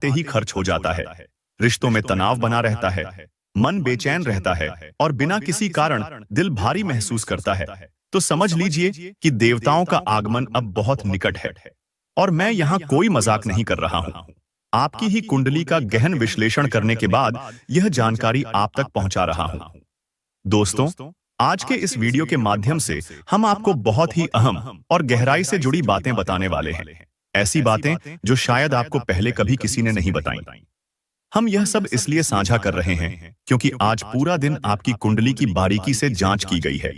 आते ही खर्च हो जाता है। रिश्तों में तनाव बना रहता है, मन बेचैन रहता है और बिना किसी कारण दिल भारी महसूस करता है। तो समझ लीजिए कि देवताओं का आगमन अब बहुत निकट है। और मैं यहाँ कोई मजाक नहीं कर रहा हूँ। आपकी ही कुंडली का गहन विश्लेषण करने के बाद यह जानकारी आप तक पहुंचा रहा हूं। दोस्तों, आज के इस वीडियो के माध्यम से हम आपको बहुत ही अहम और गहराई से जुड़ी बातें बताने वाले हैं। ऐसी बातें जो शायद आपको पहले कभी किसी ने नहीं बताई। हम यह सब इसलिए साझा कर रहे हैं क्योंकि आज पूरा दिन आपकी कुंडली की बारीकी से जांच की गई है।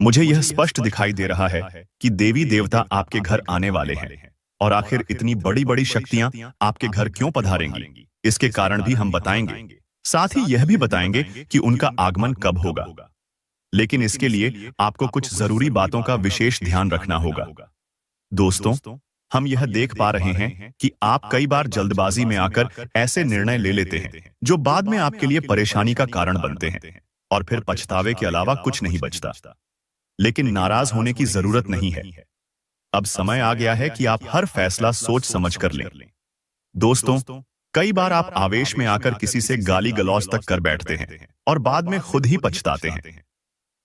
मुझे यह स्पष्ट दिखाई दे रहा है कि देवी देवता आपके घर आने वाले हैं। और आखिर इतनी बड़ी बड़ी शक्तियां आपके घर क्यों पधारेंगी, इसके कारण भी हम बताएंगे। साथ ही यह भी बताएंगे कि उनका आगमन कब होगा। लेकिन इसके लिए आपको कुछ जरूरी बातों का विशेष ध्यान रखना होगा। दोस्तों, हम यह देख पा रहे हैं कि आप कई बार जल्दबाजी में आकर ऐसे निर्णय ले लेते हैं जो बाद में आपके लिए परेशानी का कारण बनते हैं और फिर पछतावे के अलावा कुछ नहीं बचता। लेकिन नाराज होने की जरूरत नहीं है। अब समय आ गया है कि आप हर फैसला सोच समझ कर लें। दोस्तों, कई बार आप आवेश में आकर किसी से गाली गलौज तक कर बैठते हैं और बाद में खुद ही पछताते हैं।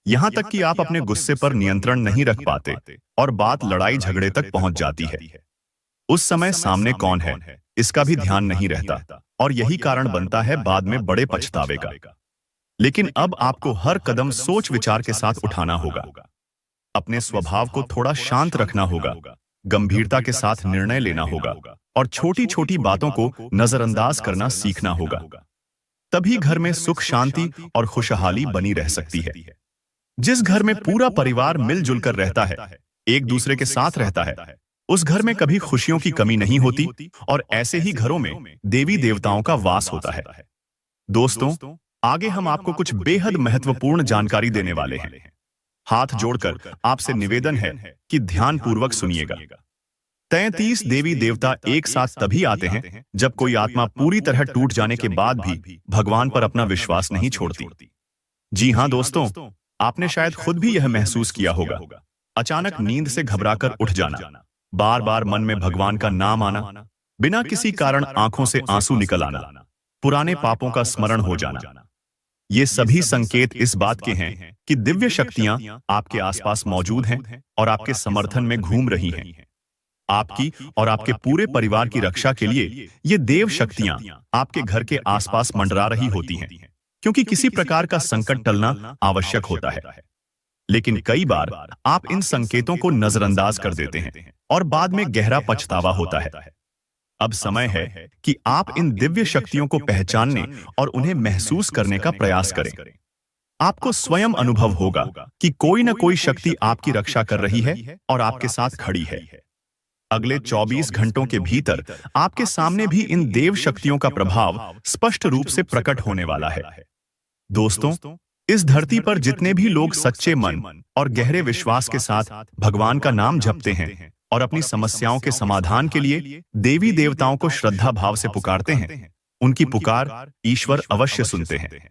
यहां तक कि आप अपने गुस्से पर नियंत्रण नहीं रख पाते और बात लड़ाई झगड़े तक पहुंच जाती है। उस समय सामने कौन है इसका भी ध्यान नहीं रहता और यही कारण बनता है बाद में बड़े पछतावे का। लेकिन अब आपको हर कदम सोच विचार के साथ उठाना होगा। अपने स्वभाव को थोड़ा शांत रखना होगा, गंभीरता के साथ निर्णय लेना होगा और छोटी छोटी बातों को नजरअंदाज करना सीखना होगा। तभी घर में सुख शांति और खुशहाली बनी रह सकती है। जिस घर में पूरा परिवार मिलजुल कर रहता है, एक दूसरे के साथ रहता है, उस घर में कभी खुशियों की कमी नहीं होती और ऐसे ही घरों में देवी देवताओं का वास होता है। दोस्तों, आगे हम आपको कुछ बेहद महत्वपूर्ण जानकारी देने वाले हैं। हाथ जोड़कर आपसे निवेदन है कि ध्यान पूर्वक सुनिएगा। 33 देवी देवता एक साथ तभी आते हैं जब कोई आत्मा पूरी तरह टूट जाने के बाद भी भगवान पर अपना विश्वास नहीं छोड़ती। जी हां दोस्तों, आपने शायद खुद भी यह महसूस किया होगा। अचानक नींद से घबराकर उठ जाना, बार बार मन में भगवान का नाम आना, बिना किसी कारण आंखों से आंसू निकल आना, पुराने पापों का स्मरण हो जाना। ये सभी संकेत इस बात के हैं कि दिव्य शक्तियां आपके आसपास मौजूद हैं और आपके समर्थन में घूम रही हैं। आपकी और आपके पूरे परिवार की रक्षा के लिए ये देव शक्तियां आपके घर के आसपास मंडरा रही होती हैं, क्योंकि किसी प्रकार का संकट टलना आवश्यक होता है। लेकिन कई बार आप इन संकेतों को नजरअंदाज कर देते हैं और बाद में गहरा पछतावा होता है। अब समय है कि आप इन दिव्य शक्तियों को पहचानने और उन्हें महसूस करने का प्रयास करें। आपको स्वयं अनुभव होगा कि कोई न कोई शक्ति आपकी रक्षा कर रही है और आपके साथ खड़ी है। अगले 24 घंटों के भीतर आपके सामने भी इन देव शक्तियों का प्रभाव स्पष्ट रूप से प्रकट होने वाला है। दोस्तों, इस धरती पर जितने भी लोग सच्चे मन और गहरे विश्वास के साथ भगवान का नाम जपते हैं और अपनी समस्याओं के समाधान के लिए देवी देवताओं को श्रद्धा भाव से पुकारते हैं, उनकी पुकार ईश्वर अवश्य सुनते हैं।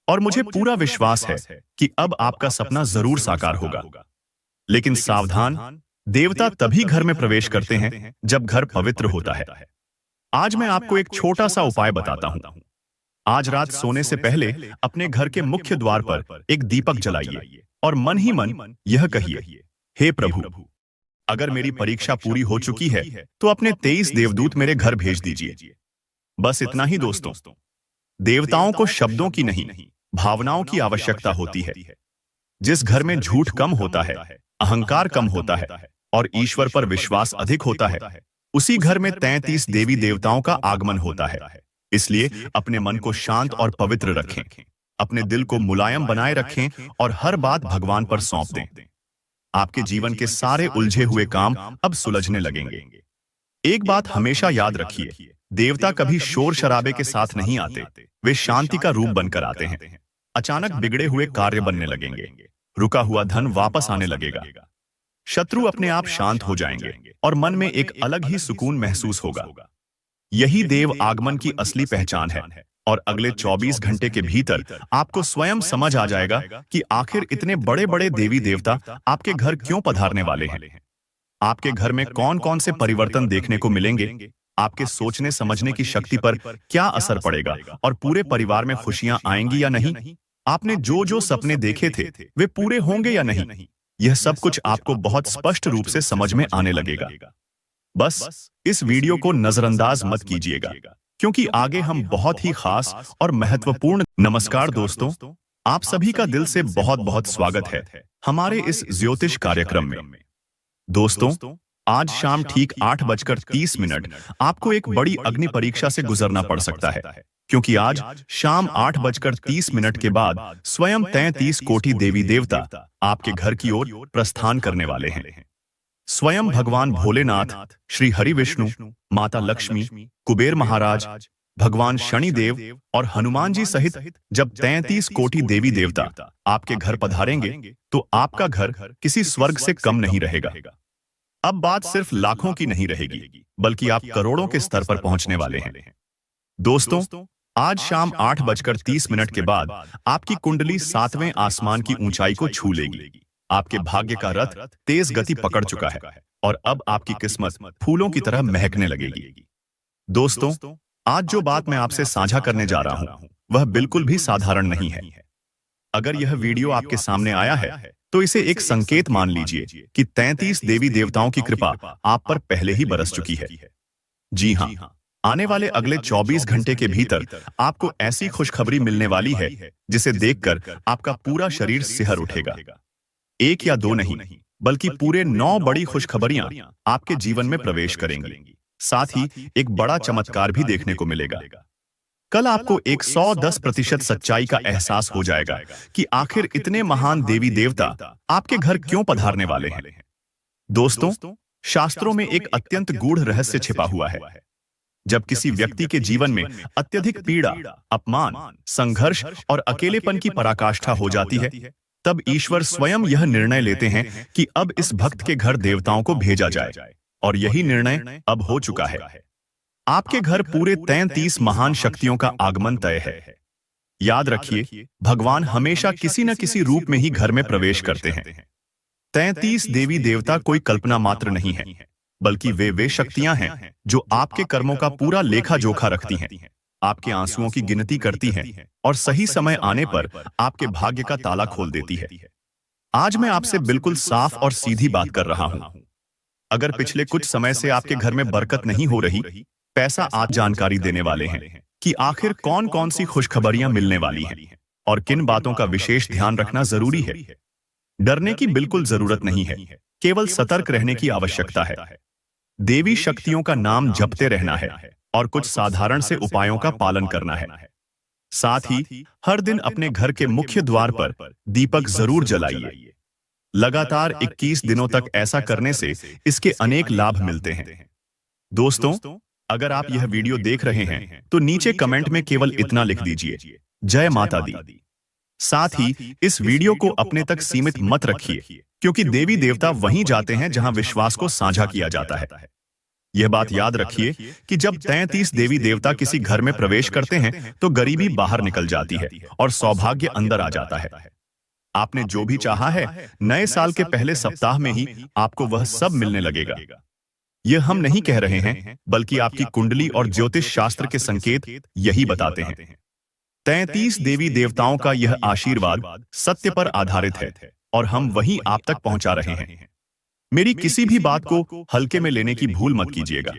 और मुझे पूरा विश्वास है कि अब आपका सपना जरूर साकार होगा। लेकिन सावधान, देवता तभी घर में प्रवेश करते हैं जब घर पवित्र होता है। आज मैं आपको एक छोटा सा उपाय बताता हूं। आज रात सोने से पहले अपने घर के मुख्य द्वार पर एक दीपक जलाइए और मन ही मन यह कहिए, हे प्रभु, अगर मेरी परीक्षा पूरी हो चुकी है तो अपने 23 देवदूत मेरे घर भेज दीजिए। बस इतना ही दोस्तों। देवताओं को शब्दों की नहीं, भावनाओं की आवश्यकता होती है। जिस घर में झूठ कम होता है, अहंकार कम होता है और ईश्वर पर विश्वास अधिक होता है, उसी घर में 33 देवी देवताओं का आगमन होता है। इसलिए अपने मन को शांत और पवित्र रखें, अपने दिल को मुलायम बनाए रखें और हर बात भगवान पर सौंप दें। आपके जीवन के सारे उलझे हुए काम अब सुलझने लगेंगे। एक बात हमेशा याद रखिए, देवता कभी शोर शराबे के साथ नहीं आते, वे शांति का रूप बनकर आते हैं। अचानक बिगड़े हुए कार्य बनने लगेंगे, रुका हुआ धन वापस आने लगेगा, शत्रु अपने आप शांत हो जाएंगे और मन में एक अलग ही सुकून महसूस होगा। यही देव आगमन की असली पहचान है और अगले 24 घंटे के भीतर आपको स्वयं समझ आ जाएगा कि आखिर इतने बड़े बड़े देवी देवता आपके घर क्यों पधारने वाले हैं। आपके घर में कौन कौन से परिवर्तन देखने को मिलेंगे, आपके सोचने समझने की शक्ति पर क्या असर पड़ेगा और पूरे परिवार में खुशियां आएंगी या नहीं? आपने जो जो सपने देखे थे वे पूरे होंगे या नहीं? यह सब कुछ आपको बहुत स्पष्ट रूप से समझ में आने लगेगा। बस इस वीडियो को नजरअंदाज मत कीजिएगा, क्योंकि आगे हम बहुत ही खास और महत्वपूर्ण। नमस्कार दोस्तों, आप सभी का दिल से बहुत बहुत स्वागत है हमारे इस ज्योतिष कार्यक्रम में। दोस्तों, आज शाम ठीक 8:30 आपको एक बड़ी अग्नि परीक्षा से गुजरना पड़ सकता है, क्योंकि आज शाम 8:30 के बाद स्वयं 33 कोटि देवी देवता आपके घर की ओर प्रस्थान करने वाले हैं। स्वयं भगवान भोलेनाथ, श्री हरि विष्णु, माता लक्ष्मी, कुबेर महाराज, भगवान शनिदेव और हनुमान जी सहित जब 33 कोटि देवी देवता आपके घर पधारेंगे तो आपका घर किसी स्वर्ग से कम नहीं रहेगा। अब बात सिर्फ लाखों की नहीं रहेगी, बल्कि आप करोड़ों के स्तर पर पहुंचने वाले हैं। दोस्तों, आज शाम 8:30 के बाद आपकी कुंडली 7वें आसमान की ऊंचाई को छू लेगी। आपके भाग्य का रथ तेज गति पकड़ चुका है और अब आपकी किस्मत फूलों की तरह महकने लगेगी। दोस्तों, आज जो बात मैं आपसे साझा करने जा रहा हूं वह बिल्कुल भी साधारण नहीं है। अगर यह वीडियो आपके सामने आया है तो इसे एक संकेत मान लीजिए कि 33 देवी देवताओं की कृपा आप पर पहले ही बरस चुकी है। जी हां, आने वाले अगले 24 घंटे के भीतर आपको ऐसी खुशखबरी मिलने वाली है जिसे देखकर आपका पूरा शरीर सिहर उठेगा। एक या दो नहीं, बल्कि पूरे 9 बड़ी खुशखबरियां आपके जीवन में प्रवेश करेंगी। साथ ही एक बड़ा चमत्कार भी देखने को मिलेगा। कल आपको 110% सच्चाई का एहसास हो जाएगा कि आखिर इतने महान देवी देवता आपके घर क्यों पधारने वाले हैं। दोस्तों, शास्त्रों में एक अत्यंत गूढ़ रहस्य छिपा हुआ है। जब किसी व्यक्ति के जीवन में अत्यधिक पीड़ा, अपमान, संघर्ष और अकेलेपन की पराकाष्ठा हो जाती है, तब ईश्वर स्वयं यह निर्णय लेते हैं कि अब इस भक्त के घर देवताओं को भेजा जाए, और यही निर्णय अब हो चुका है। आपके घर पूरे 33 महान शक्तियों का आगमन तय है। याद रखिए, भगवान हमेशा किसी न किसी रूप में ही घर में प्रवेश करते हैं। 33 देवी देवता कोई कल्पना मात्र नहीं है, बल्कि वे शक्तियां हैं जो आपके कर्मों का पूरा लेखा जोखा रखती हैं, आपके आंसुओं की गिनती करती हैं और सही समय आने पर आपके भाग्य का ताला खोल देती है। आज मैं आपसे बिल्कुल साफ और सीधी बात कर रहा हूं। अगर पिछले कुछ समय से आपके घर में बरकत नहीं हो रही, पैसा आज जानकारी देने वाले हैं कि आखिर कौन कौन सी खुशखबरियां मिलने वाली हैं और किन बातों का विशेष ध्यान रखना जरूरी है। डरने की बिल्कुल जरूरत नहीं है, केवल सतर्क रहने की आवश्यकता है। देवी शक्तियों का नाम जपते रहना है और कुछ साधारण से उपायों का पालन करना है। साथ ही हर दिन अपने घर के मुख्य द्वार पर दीपक जरूर जलाइए। लगातार 21 दिनों तक ऐसा करने से इसके अनेक लाभ मिलते हैं। दोस्तों, अगर आप यह वीडियो देख रहे हैं तो नीचे कमेंट में केवल इतना लिख दीजिए, जय माता दी। साथ ही इस वीडियो को अपने तक सीमित मत रखिए, क्योंकि देवी देवता वहीं जाते हैं जहां विश्वास को साझा किया जाता है। यह बात याद रखिए कि जब 33 देवी देवता किसी घर में प्रवेश करते हैं तो गरीबी बाहर निकल जाती है और सौभाग्य अंदर आ जाता है। आपने जो भी चाहा है, नए साल के पहले सप्ताह में ही आपको वह सब मिलने लगेगा। यह हम नहीं कह रहे हैं, बल्कि आपकी कुंडली और ज्योतिष शास्त्र के संकेत यही बताते हैं। 33 देवी देवताओं का यह आशीर्वाद सत्य पर आधारित है और हम वही आप तक पहुंचा रहे हैं। मेरी किसी भी बात को हल्के में लेने की भूल मत कीजिएगा।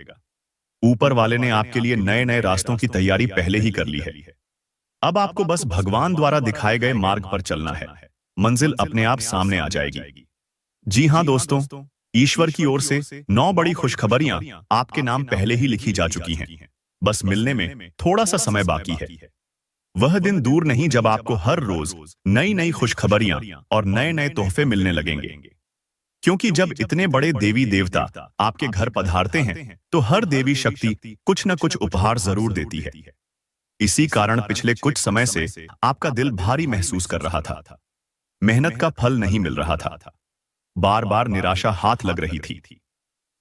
ऊपर वाले ने आपके लिए नए नए रास्तों की तैयारी पहले ही कर ली है। अब आपको बस भगवान द्वारा दिखाए गए मार्ग पर चलना है। मंजिल अपने आप सामने आ जाएगी। जी हां दोस्तों, ईश्वर की ओर से 9 बड़ी खुशखबरियां आपके नाम पहले ही लिखी जा चुकी हैं। बस मिलने में थोड़ा सा समय बाकी है। वह दिन दूर नहीं जब आपको हर रोज नई नई खुशखबरियां और नए नए तोहफे मिलने लगेंगे। क्योंकि जब इतने बड़े देवी देवता आपके घर पधारते हैं तो हर देवी शक्ति कुछ न कुछ उपहार जरूर देती है। इसी कारण पिछले कुछ समय से आपका दिल भारी महसूस कर रहा था। मेहनत का फल नहीं मिल रहा था। बार बार निराशा हाथ लग रही थी।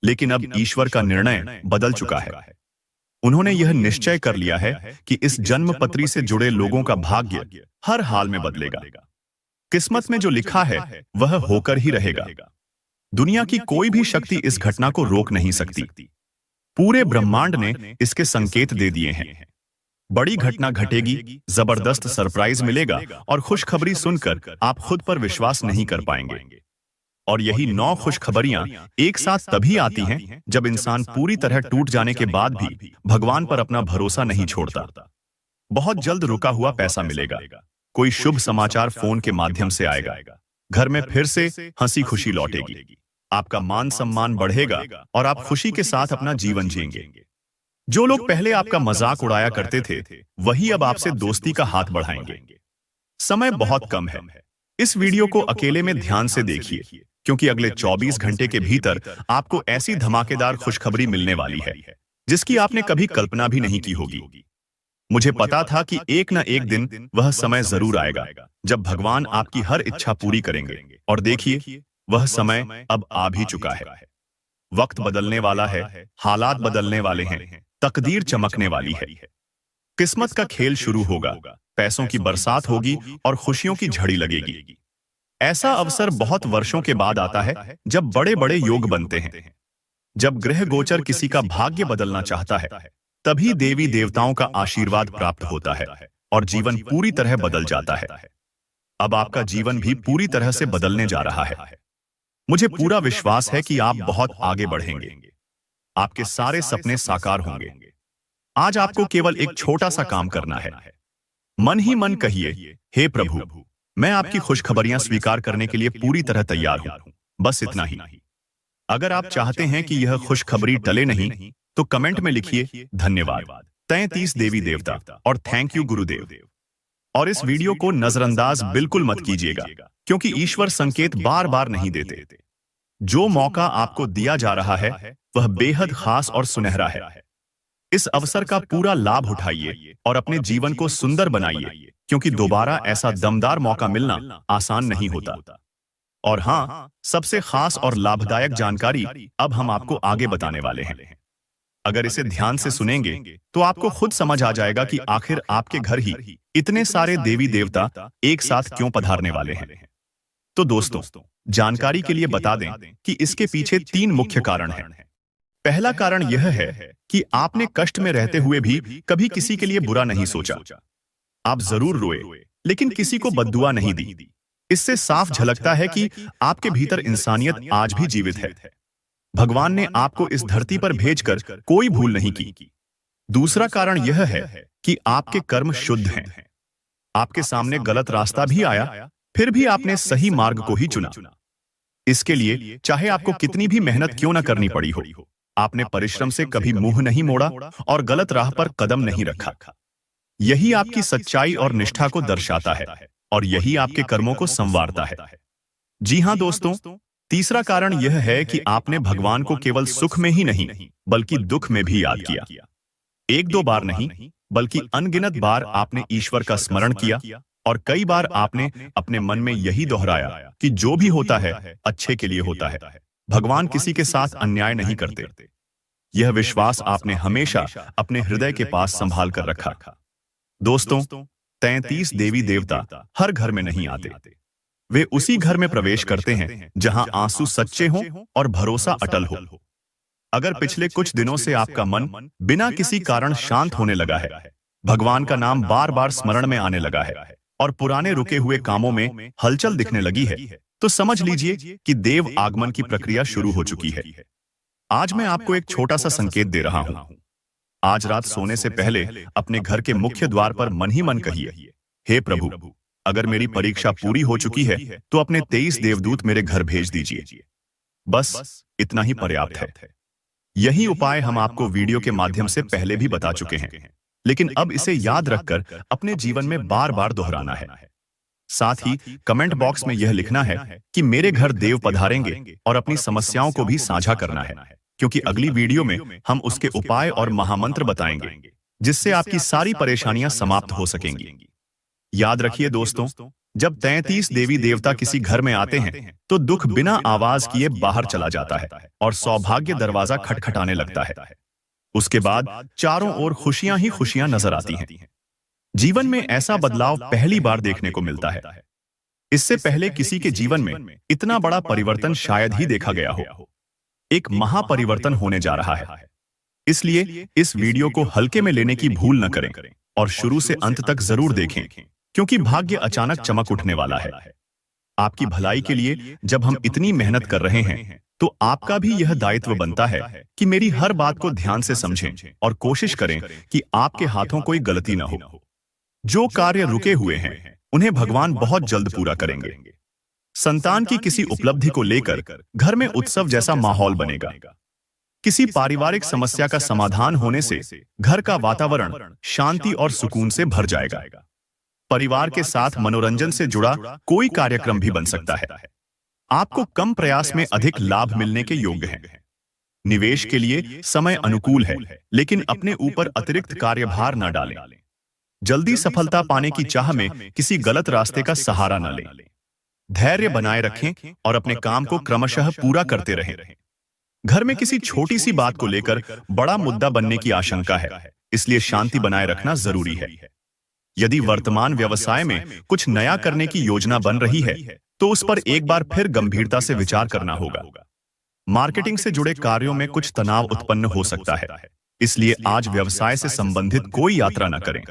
लेकिन अब ईश्वर का निर्णय बदल चुका है। उन्होंने यह निश्चय कर लिया है कि इस जन्म पत्री से जुड़े लोगों का भाग्य हर हाल में बदलेगा। किस्मत में जो लिखा है वह होकर ही रहेगा। दुनिया की कोई भी शक्ति इस घटना को रोक नहीं सकती। पूरे ब्रह्मांड ने इसके संकेत दे दिए हैं। बड़ी घटना घटेगी, जबरदस्त सरप्राइज मिलेगा और खुशखबरी सुनकर आप खुद पर विश्वास नहीं कर पाएंगे। और यही 9 खुशखबरियां एक साथ तभी आती हैं जब इंसान पूरी तरह टूट जाने के बाद भी भगवान पर अपना भरोसा नहीं छोड़ता। बहुत जल्द रुका हुआ पैसा मिलेगा, कोई शुभ समाचार फोन के माध्यम से आएगा, घर में फिर से हंसी खुशी लौटेगी, आपका मान सम्मान बढ़ेगा और आप खुशी के साथ अपना जीवन जिएंगे। जो लोग पहले आपका मजाक उड़ाया करते थे, वही अब आपसे दोस्ती का हाथ बढ़ाएंगे। समय बहुत कम है, इस वीडियो को अकेले में ध्यान से देखिए, क्योंकि अगले 24 घंटे के भीतर आपको ऐसी धमाकेदार खुशखबरी मिलने वाली है जिसकी आपने कभी कल्पना भी नहीं की होगी। मुझे पता था कि एक न एक दिन वह समय जरूर आएगा जब भगवान आपकी हर इच्छा पूरी करेंगे, और देखिए वह समय अब आ भी चुका है। वक्त बदलने वाला है, हालात बदलने वाले हैं, तकदीर चमकने वाली है, किस्मत का खेल शुरू होगा, पैसों की बरसात होगी और खुशियों की झड़ी लगेगी। ऐसा अवसर बहुत वर्षों के बाद आता है जब बड़े बड़े योग बनते हैं। जब ग्रह गोचर किसी का भाग्य बदलना चाहता है, तभी देवी देवताओं का आशीर्वाद प्राप्त होता है और जीवन पूरी तरह बदल जाता है। अब आपका जीवन भी पूरी तरह से बदलने जा रहा है। मुझे पूरा विश्वास है कि आप बहुत आगे बढ़ेंगे, आपके सारे सपने साकार होंगे। आज आपको केवल एक छोटा सा काम करना है। मन ही मन कहिए, हे प्रभु, मैं आपकी खुशखबरियां स्वीकार करने के लिए पूरी तरह तैयार हूं। बस इतना ही। अगर आप चाहते हैं कि यह खुशखबरी टले नहीं, तो कमेंट में लिखिए धन्यवाद 33 देवी देवता और थैंक यू गुरुदेव। और इस वीडियो को नजरअंदाज बिल्कुल मत कीजिएगा, क्योंकि ईश्वर संकेत बार बार नहीं देते। जो मौका आपको दिया जा रहा है वह बेहद खास और सुनहरा है। इस अवसर का पूरा लाभ उठाइए और अपने जीवन को सुंदर बनाइए, क्योंकि दोबारा ऐसा दमदार मौका मिलना आसान नहीं होता। और हाँ, सबसे खास और लाभदायक जानकारी अब हम आपको आगे बताने वाले हैं। अगर इसे ध्यान से सुनेंगे तो आपको खुद समझ आ जाएगा कि आखिर आपके घर ही इतने सारे देवी देवता एक साथ क्यों पधारने वाले हैं। तो दोस्तों, जानकारी के लिए बता दें कि इसके पीछे 3 मुख्य कारण हैं। पहला कारण यह है कि आपने कष्ट में रहते हुए भी कभी किसी के लिए बुरा नहीं सोचा। आप जरूर रोए, लेकिन किसी को बद्दुआ नहीं दी। इससे साफ झलकता है कि आपके भीतर इंसानियत आज भी जीवित है। भगवान ने आपको इस धरती पर भेजकर कोई भूल नहीं की। दूसरा कारण यह है कि आपके कर्म शुद्ध हैं। आपके सामने गलत रास्ता भी आया, फिर भी आपने सही मार्ग को ही चुना। इसके लिए चाहे आपको कितनी भी मेहनत क्यों न करनी पड़ी हो, आपने परिश्रम से कभी मुंह नहीं मोड़ा और गलत राह पर कदम नहीं रखा। यही आपकी सच्चाई और निष्ठा को दर्शाता है, और यही आपके कर्मों को संवारता है। जी हां दोस्तों, तीसरा कारण यह है कि आपने भगवान को केवल सुख में ही नहीं, बल्कि दुख में भी याद किया। 1-2 बार नहीं, बल्कि अनगिनत बार आपने ईश्वर का स्मरण किया, और कई बार आपने अपने मन में यही दोहराया कि जो भी होता है अच्छे के लिए होता है। भगवान किसी के साथ अन्याय नहीं करते। यह विश्वास आपने हमेशा अपने हृदय के पास संभाल कर रखा। दोस्तों, 33 देवी देवता हर घर में नहीं आते। वे उसी घर में प्रवेश करते हैं जहां आंसू सच्चे हों और भरोसा अटल हो। अगर पिछले कुछ दिनों से आपका मन बिना किसी कारण शांत होने लगा है, भगवान का नाम बार बार स्मरण में आने लगा है, और पुराने रुके हुए कामों में हलचल दिखने लगी है, तो समझ लीजिए कि देव आगमन की प्रक्रिया शुरू हो चुकी है। आज मैं आपको एक छोटा सा संकेत दे रहा हूं। आज रात सोने से पहले अपने घर के मुख्य द्वार पर मन ही मन कहिए, हे प्रभु, अगर मेरी परीक्षा पूरी हो चुकी है तो अपने 23 देवदूत मेरे घर भेज दीजिए। बस इतना ही पर्याप्त है। यही उपाय हम आपको वीडियो के माध्यम से पहले भी बता चुके हैं, लेकिन अब इसे याद रखकर अपने जीवन में बार बार दोहराना है। साथ ही कमेंट बॉक्स में यह लिखना है कि मेरे घर देव पधारेंगे, और अपनी समस्याओं को भी साझा करना है, क्योंकि अगली वीडियो में हम उसके उपाय और महामंत्र बताएंगे, जिससे आपकी सारी परेशानियां समाप्त हो सकेंगी। याद रखिए दोस्तों, जब 33 देवी देवता किसी घर में आते हैं तो दुख बिना आवाज किए बाहर चला जाता है और सौभाग्य दरवाजा खटखटाने लगता है। उसके बाद चारों ओर खुशियां ही खुशियां नजर आती हैं। जीवन में ऐसा बदलाव पहली बार देखने को मिलता है। इससे पहले किसी के जीवन में इतना बड़ा परिवर्तन शायद ही देखा गया हो। एक महापरिवर्तन होने जा रहा है। इसलिए इस वीडियो को हल्के में लेने की भूल न करें और शुरू से अंत तक जरूर देखें, क्योंकि भाग्य अचानक चमक उठने वाला है। आपकी भलाई के लिए जब हम इतनी मेहनत कर रहे हैं, तो आपका भी यह दायित्व बनता है कि मेरी हर बात को ध्यान से समझें और कोशिश करें कि आपके हाथों कोई गलती न हो। जो कार्य रुके हुए हैं, उन्हें भगवान बहुत जल्द पूरा करेंगे। संतान की किसी उपलब्धि को लेकर घर में उत्सव जैसा माहौल बनेगा। किसी पारिवारिक समस्या का समाधान होने से घर का वातावरण शांति और सुकून से भर जाएगा। परिवार के साथ मनोरंजन से जुड़ा कोई कार्यक्रम भी बन सकता है। आपको कम प्रयास में अधिक लाभ मिलने के योग्य हैं। निवेश के लिए समय अनुकूल है, लेकिन अपने ऊपर अतिरिक्त कार्यभार न डालें। जल्दी सफलता पाने की चाह में किसी गलत रास्ते का सहारा न लें। धैर्य बनाए रखें और अपने काम को क्रमशः पूरा करते रहें। घर में किसी छोटी सी बात को लेकर बड़ा मुद्दा बनने की आशंका है, इसलिए शांति बनाए रखना जरूरी है। यदि वर्तमान व्यवसाय में कुछ नया करने की योजना बन रही है, तो उस पर एक बार फिर गंभीरता से विचार करना होगा। मार्केटिंग से जुड़े कार्यों में कुछ तनाव उत्पन्न हो सकता है, इसलिए आज व्यवसाय से संबंधित कोई यात्रा न करें।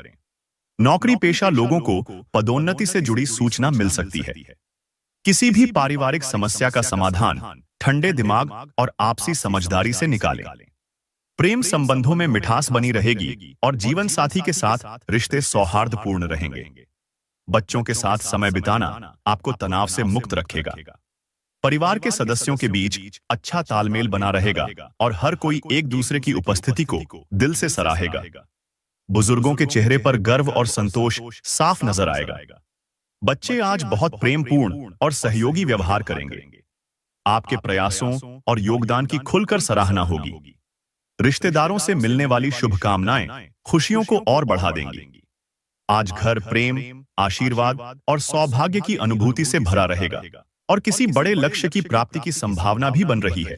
नौकरी पेशा लोगों को पदोन्नति से जुड़ी सूचना मिल सकती है। किसी भी पारिवारिक समस्या का समाधान ठंडे दिमाग और आपसी समझदारी से निकालें। प्रेम संबंधों में मिठास बनी रहेगी और जीवन साथी के साथ रिश्ते सौहार्दपूर्ण रहेंगे। बच्चों के साथ समय बिताना आपको तनाव से मुक्त रखेगा। परिवार के सदस्यों के बीच अच्छा तालमेल बना रहेगा और हर कोई एक दूसरे की उपस्थिति को दिल से सराहेगा। बुजुर्गों के चेहरे पर गर्व और संतोष साफ नजर आएगा। बच्चे आज बहुत प्रेमपूर्ण और सहयोगी व्यवहार करेंगे। आपके प्रयासों और योगदान की खुलकर सराहना होगी। रिश्तेदारों से मिलने वाली शुभकामनाएं खुशियों को और बढ़ा देंगी। आज घर प्रेम, आशीर्वाद और सौभाग्य की अनुभूति से भरा रहेगा और किसी बड़े लक्ष्य की प्राप्ति की संभावना भी बन रही है।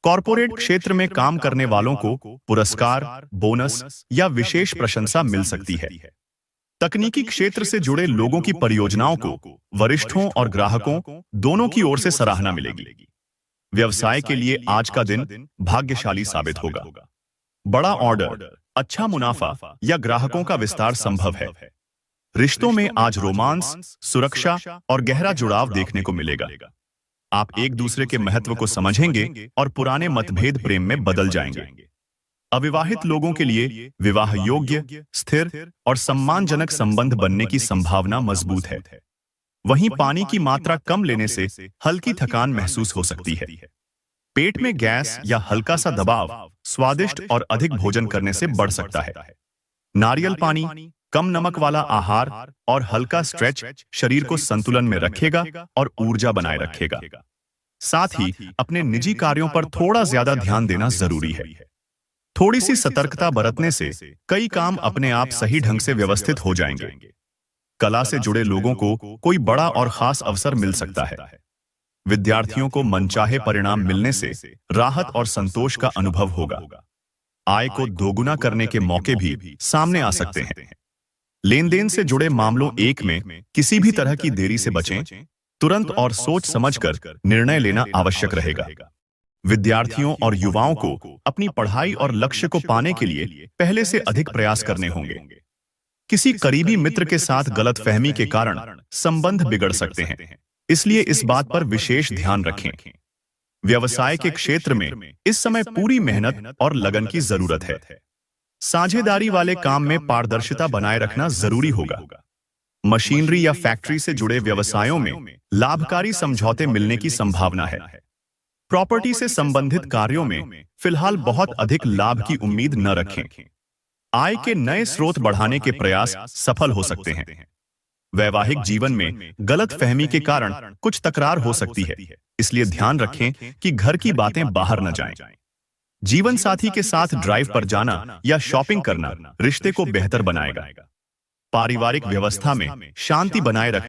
कॉरपोरेट क्षेत्र में काम करने वालों को पुरस्कार, बोनस या विशेष प्रशंसा मिल सकती है। तकनीकी क्षेत्र से जुड़े लोगों की परियोजनाओं को वरिष्ठों और ग्राहकों दोनों की ओर से सराहना मिलेगी। व्यवसाय के लिए आज का दिन भाग्यशाली साबित होगा। बड़ा ऑर्डर, अच्छा मुनाफा या ग्राहकों का विस्तार संभव है। रिश्तों में आज रोमांस, सुरक्षा और गहरा जुड़ाव देखने को मिलेगा। आप एक दूसरे के महत्व को समझेंगे और पुराने मतभेद प्रेम में बदल जाएंगे। अविवाहित लोगों के लिए विवाह योग्य, स्थिर और सम्मानजनक संबंध बनने की संभावना मजबूत है। वहीं पानी की मात्रा कम लेने से हल्की थकान महसूस हो सकती है। पेट में गैस या हल्का सा दबाव स्वादिष्ट और अधिक भोजन करने से बढ़ सकता है। नारियल पानी, कम नमक वाला आहार और हल्का स्ट्रेच शरीर को संतुलन में रखेगा और ऊर्जा बनाए रखेगा। साथ ही अपने निजी कार्यों पर थोड़ा ज्यादा ध्यान देना जरूरी है। थोड़ी सी सतर्कता बरतने से कई काम अपने आप सही ढंग से व्यवस्थित हो जाएंगे। कला से जुड़े लोगों को कोई बड़ा और खास अवसर मिल सकता है। विद्यार्थियों को मनचाहे परिणाम मिलने से राहत और संतोष का अनुभव होगा। आय को दोगुना करने के मौके भी सामने आ सकते हैं। लेन देन से जुड़े मामलों एक में किसी भी तरह की देरी से बचें। तुरंत और सोच समझकर निर्णय लेना आवश्यक रहेगा। विद्यार्थियों और युवाओं को अपनी पढ़ाई और लक्ष्य को पाने के लिए पहले से अधिक प्रयास करने होंगे। किसी करीबी मित्र के साथ गलतफहमी के कारण संबंध बिगड़ सकते हैं, इसलिए इस बात पर विशेष ध्यान रखें। व्यवसाय के क्षेत्र में इस समय पूरी मेहनत और लगन की जरूरत है। साझेदारी वाले काम में पारदर्शिता बनाए रखना जरूरी होगा। मशीनरी या फैक्ट्री से जुड़े व्यवसायों में लाभकारी समझौते मिलने की संभावना है। प्रॉपर्टी से संबंधित कार्यों में फिलहाल बहुत अधिक लाभ की उम्मीद न रखें। आय के नए स्रोत बढ़ाने के प्रयास सफल हो सकते हैं। वैवाहिक जीवन में गलतफहमी के कारण कुछ तकरार हो सकती है, इसलिए ध्यान रखें कि घर की बातें बाहर न जाएं। जीवन साथी के साथ ड्राइव पर जाना या शॉपिंग करना रिश्ते को बेहतर बनाएगा। पारिवारिक व्यवस्था में शांति बनाए रखना